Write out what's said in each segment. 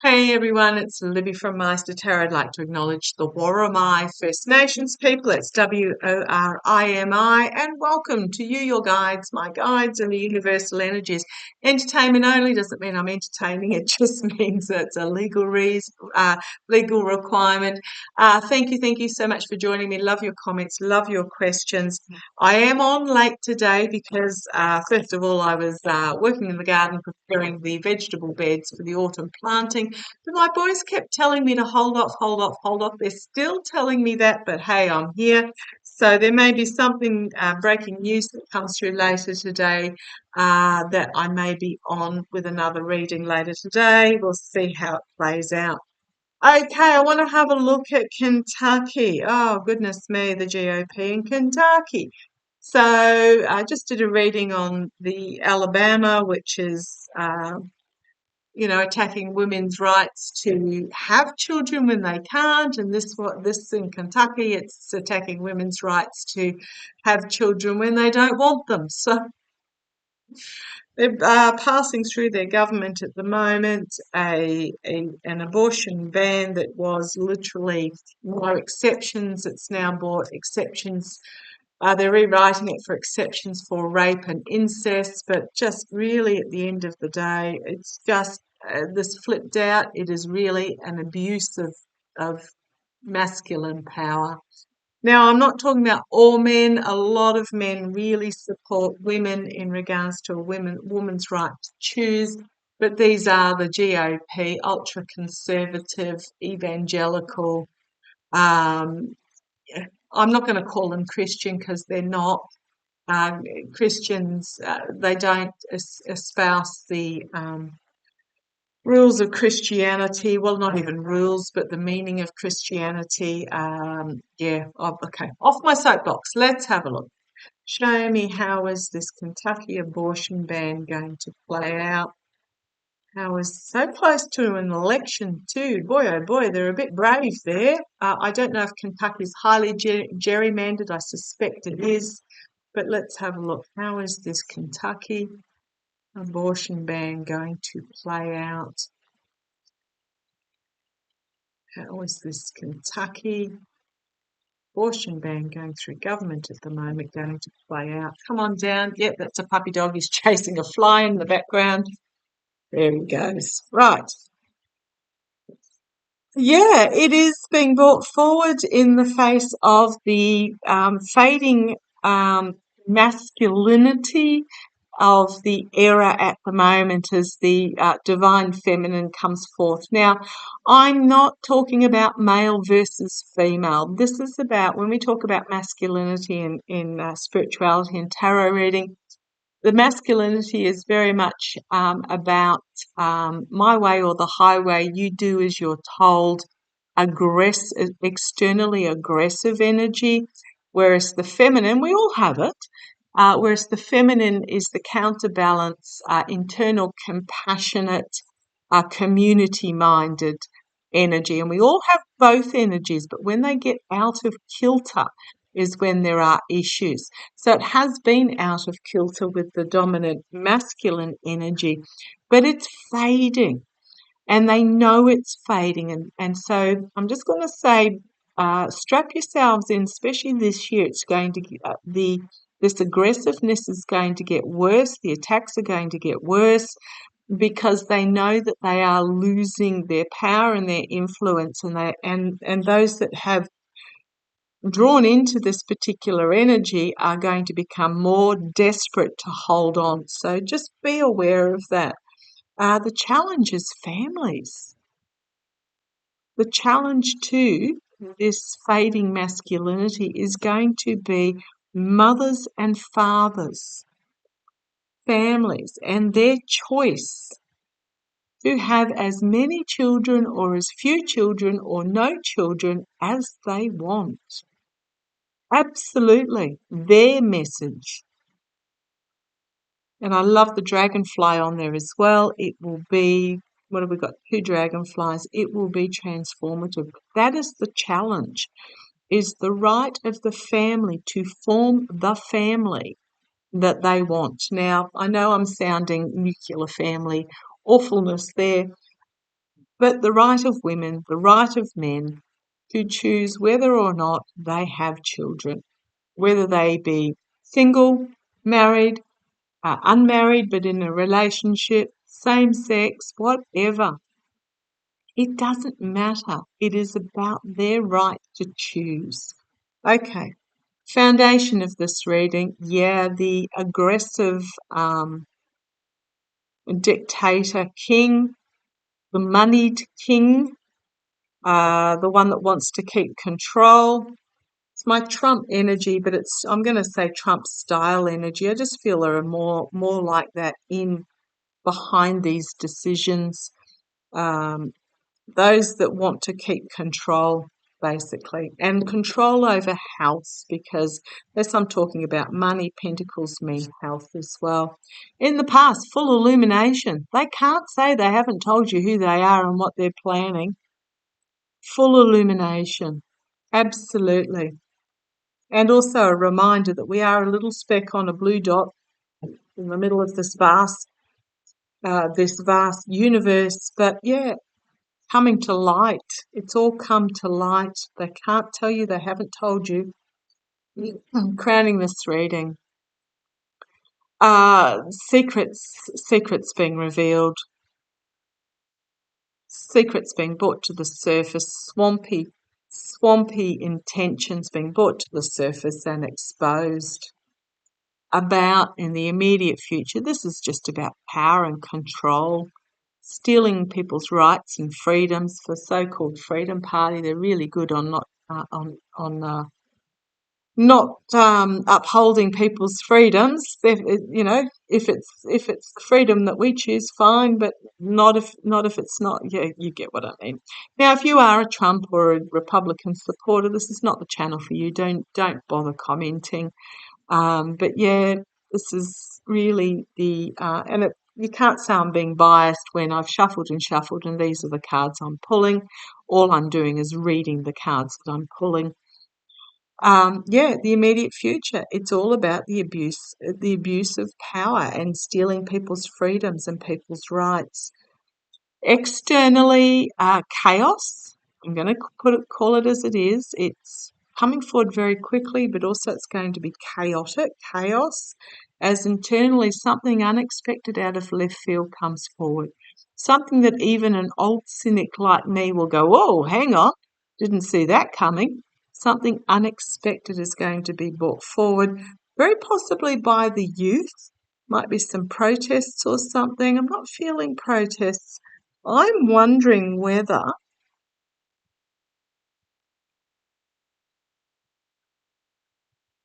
Hey everyone, it's Libby from Meister Tarot. I'd like to acknowledge the Worimi First Nations people. It's Worimi, and welcome to you, your guides, my guides, and the universal energies. Entertainment only doesn't mean I'm entertaining. It just means that it's a legal requirement. Thank you so much for joining me. Love your comments, love your questions. I am on late today because, first of all, I was working in the garden preparing the vegetable beds for the autumn planting. But my boys kept telling me to hold off, hold off, hold off. They're still telling me that, but hey, I'm here. So there may be something breaking news that comes through later today that I may be on with another reading later today. We'll see how it plays out. Okay, I want to have a look at Kentucky. Oh, goodness me, the GOP in Kentucky. So I just did a reading on the Alabama, which is attacking women's rights to have children when they can't, and this in Kentucky, it's attacking women's rights to have children when they don't want them. So they're passing through their government at the moment an abortion ban that was literally no exceptions. It's now brought exceptions. They're rewriting it for exceptions for rape and incest, but just really at the end of the day, it's just this flipped out. It is really an abuse of masculine power. Now, I'm not talking about all men. A lot of men really support women in regards to a woman's right to choose, but these are the GOP, ultra conservative, evangelical. Um, I'm not going to call them Christian because they're not. Christians, they don't espouse the rules of Christianity. Well, not even rules, but the meaning of Christianity. Okay. Off my soapbox. Let's have a look. Show me, how is this Kentucky abortion ban going to play out? How is so close to an election too? Boy, oh boy, they're a bit brave there. I don't know if Kentucky's highly gerrymandered. I suspect it is. But let's have a look. How is this Kentucky abortion ban going to play out? How is this Kentucky abortion ban going through government at the moment going to play out? Come on down. Yep, that's a puppy dog. He's chasing a fly in the background. There he goes. Right. Yeah, it is being brought forward in the face of the fading masculinity of the era at the moment as the divine feminine comes forth. Now, I'm not talking about male versus female. This is about, when we talk about masculinity in spirituality and tarot reading, the masculinity is very much about my way or the highway. You do as you're told, externally aggressive energy, whereas the feminine, we all have it, whereas the feminine is the counterbalance, internal, compassionate, community-minded energy. And we all have both energies, but when they get out of kilter is when there are issues. So it has been out of kilter with the dominant masculine energy, but it's fading. And they know it's fading. And so I'm just going to say, strap yourselves in, especially this year. It's going to this aggressiveness is going to get worse. The attacks are going to get worse because they know that they are losing their power and their influence, and those that have drawn into this particular energy are going to become more desperate to hold on. So just be aware of that. The challenge is families. The challenge to this fading masculinity is going to be mothers and fathers, families, and their choice to have as many children or as few children or no children as they want. Absolutely, their message. And I love the dragonfly on there as well. It will be, what have we got? 2 dragonflies. It will be transformative. That is the challenge, is the right of the family to form the family that they want. Now, I know I'm sounding nuclear family awfulness there, but the right of women, the right of men to choose whether or not they have children, whether they be single, married, unmarried but in a relationship, same sex, whatever. It doesn't matter. It is about their right to choose. Okay. Foundation of this reading, the aggressive dictator king, the moneyed king, the one that wants to keep control. It's my Trump energy, but I'm going to say Trump style energy. I just feel there are more like that in behind these decisions. Those that want to keep control, basically, and control over health, because as I'm talking about money, pentacles mean health as well. In the past, full illumination. They can't say they haven't told you who they are and what they're planning. Full illumination. Absolutely. And also a reminder that we are a little speck on a blue dot in the middle of this vast universe. But yeah, coming to light. It's all come to light. They can't tell you, they haven't told you. Crowning this reading. Secrets being revealed. Secrets being brought to the surface. Swampy intentions being brought to the surface and exposed. About in the immediate future, this is just about power and control. Stealing people's rights and freedoms. For so-called Freedom Party, they're really good on not upholding people's freedoms. If it's the freedom that we choose, fine, but not if it's not. Yeah, you get what I mean. Now, if you are a Trump or a Republican supporter, this is not the channel for you. Don't bother commenting. But yeah, this is really you can't say I'm being biased when I've shuffled and these are the cards I'm pulling. All I'm doing is reading the cards that I'm pulling. The immediate future. It's all about the abuse of power and stealing people's freedoms and people's rights. Externally, chaos. I'm going to call it as it is. It's coming forward very quickly, but also it's going to be chaotic. Chaos, as internally something unexpected out of left field comes forward. Something that even an old cynic like me will go, "Oh, hang on, didn't see that coming." Something unexpected is going to be brought forward, very possibly by the youth. Might be some protests or something. I'm not feeling protests. I'm wondering whether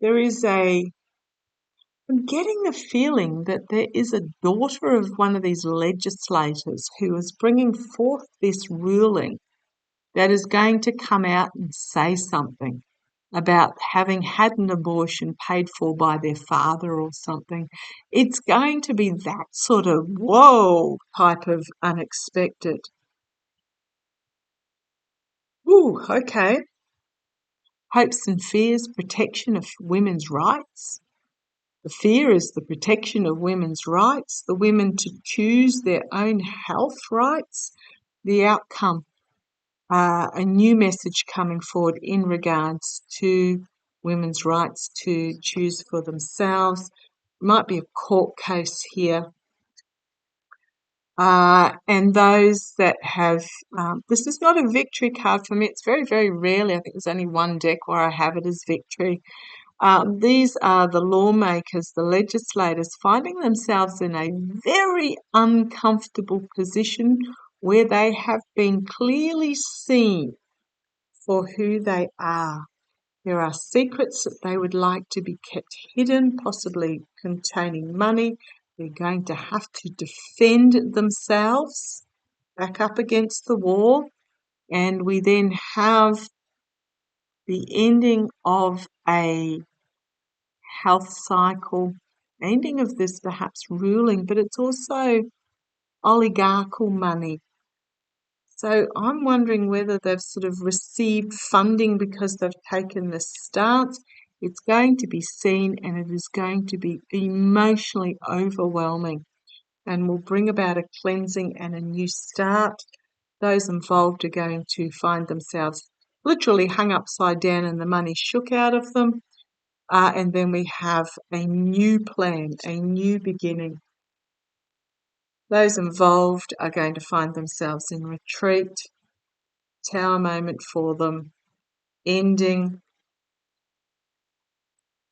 there is I'm getting the feeling that there is a daughter of one of these legislators who is bringing forth this ruling that is going to come out and say something about having had an abortion paid for by their father or something. It's going to be that sort of whoa type of unexpected. Ooh, okay. Hopes and fears, protection of women's rights. The fear is the protection of women's rights, the women to choose their own health rights, the outcome, a new message coming forward in regards to women's rights to choose for themselves. Might be a court case here. And those that have, this is not a victory card for me. It's very, very rarely. I think there's only one deck where I have it as victory. These are the lawmakers, the legislators, finding themselves in a very uncomfortable position where they have been clearly seen for who they are. There are secrets that they would like to be kept hidden, possibly containing money. They're going to have to defend themselves back up against the wall. And we then have the ending of a health cycle, ending of this perhaps ruling, but it's also oligarchical money. So I'm wondering whether they've sort of received funding because they've taken this stance. It's going to be seen and it is going to be emotionally overwhelming and will bring about a cleansing and a new start. those involved are going to find themselves literally hung upside down and the money shook out of them. And then we have a new plan, a new beginning. Those involved are going to find themselves in retreat, tower moment for them, ending,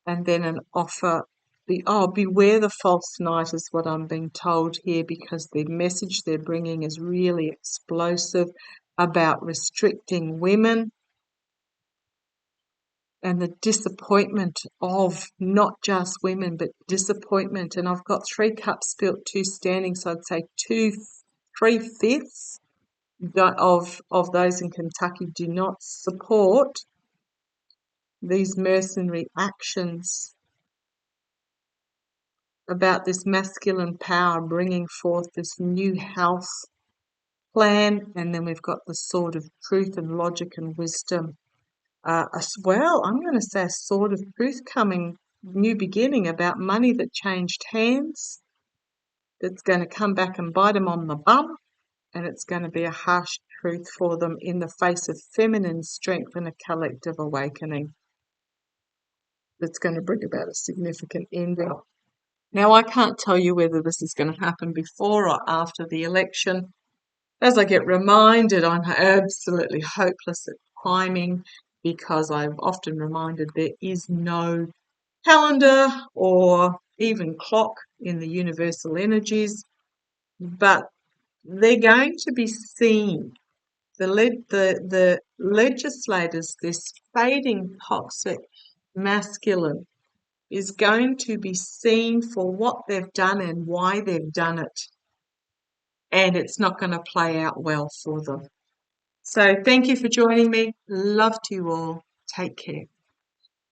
and then an offer. Beware the false knight is what I'm being told here, because the message they're bringing is really explosive about restricting women and the disappointment of not just women, but disappointment. And I've got 3 cups spilt, 2 standing, so I'd say 3/5 of those in Kentucky do not support these mercenary actions about this masculine power bringing forth this new house plan. And then we've got the sword of truth and logic and wisdom. I'm going to say a sword of truth coming, new beginning about money that changed hands, that's going to come back and bite them on the bum, and it's going to be a harsh truth for them in the face of feminine strength and a collective awakening that's going to bring about a significant ending. Now, I can't tell you whether this is going to happen before or after the election. As I get reminded, I'm absolutely hopeless at timing, because I'm often reminded there is no calendar or even clock in the universal energies, but they're going to be seen. The legislators, this fading toxic masculine, is going to be seen for what they've done and why they've done it. And it's not going to play out well for them. So thank you for joining me. Love to you all. Take care.